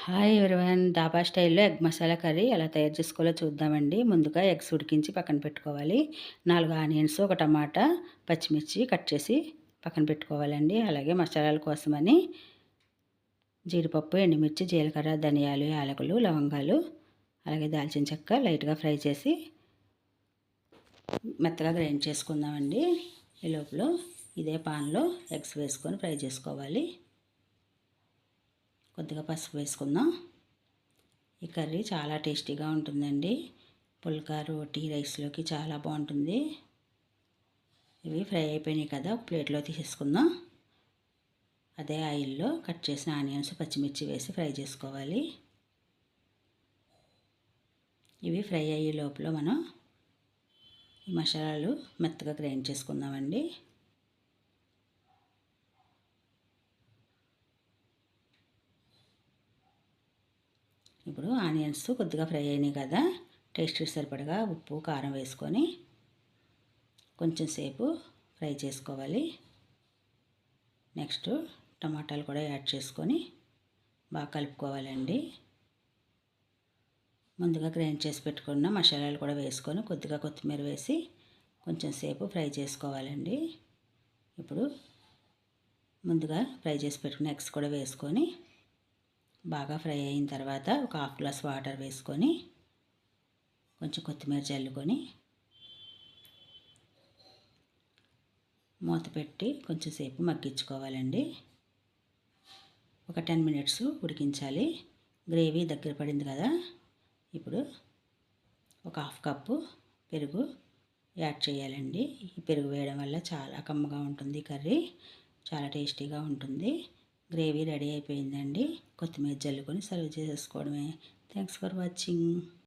Hi everyone, డాబా స్టైల్లో egg masala curry ఎలా తయారు చేసుకోవాలో చూద్దామండి. ముందుగా ఎగ్స్ ఉడికించి పక్కన పెట్టుకోవాలి. 4 ఆనియన్స్, ఒక టమాటా, పచ్చిమిర్చి కట్ చేసి పక్కన పెట్టుకోవాలండి. అలాగే మసాలాల కోసమని జీడిపప్పు, ఎండుమిర్చి, జీలకర్ర, ధనియాలు, యాలకులు, లవంగాలు, అలాగే దాల్చిన చెక్క లైట్గా ఫ్రై చేసి మెత్తగా గ్రైండ్ చేసుకుందామండి. ఈ లోపల ఇదే పాన్లో ఎగ్స్ వేసుకొని ఫ్రై చేసుకోవాలి. కొద్దిగా పసుపు వేసుకుందాం. ఈ కర్రీ చాలా టేస్టీగా ఉంటుందండి. పుల్కా, రోటీ, రైస్లోకి చాలా బాగుంటుంది. ఇవి ఫ్రై అయిపోయినాయి కదా, ఒక ప్లేట్లో తీసేసుకుందాం. అదే ఆయిల్లో కట్ చేసిన ఆనియన్స్, పచ్చిమిర్చి వేసి ఫ్రై చేసుకోవాలి. ఇవి ఫ్రై అయ్యే లోపల మనం ఈ మసాలాలు మెత్తగా గ్రైండ్ చేసుకుందామండి. ఇప్పుడు ఆనియన్స్ కొద్దిగా ఫ్రై అయినాయి కదా, టేస్ట్కి సరిపడగా ఉప్పు, కారం వేసుకొని కొంచెం సేపు ఫ్రై చేసుకోవాలి. నెక్స్ట్ టమాటాలు కూడా యాడ్ చేసుకొని బాగా కలుపుకోవాలండి. ముందుగా గ్రైండ్ చేసి పెట్టుకున్న మసాలాలు కూడా వేసుకొని కొద్దిగా కొత్తిమీర వేసి కొంచెం సేపు ఫ్రై చేసుకోవాలండి. ఇప్పుడు ముందుగా ఫ్రై చేసి పెట్టుకున్న ఎగ్స్ కూడా వేసుకొని బాగా ఫ్రై అయిన తర్వాత ఒక హాఫ్ గ్లాస్ వాటర్ వేసుకొని కొంచెం కొత్తిమీర చల్లుకొని మూత పెట్టి కొంచెం సేపు మగ్గించుకోవాలండి. ఒక 10 మినిట్స్ ఉడికించాలి. గ్రేవీ దగ్గర పడింది కదా, ఇప్పుడు ఒక హాఫ్ కప్పు పెరుగు యాడ్ చేయాలండి. ఈ పెరుగు వేయడం వల్ల చాలా కమ్మగా ఉంటుంది కర్రీ, చాలా టేస్టీగా ఉంటుంది. గ్రేవీ రెడీ అయిపోయిందండి. కొత్తిమీర జల్లుకొని సర్వ్ చేసుకోవడమే. Thanks for watching.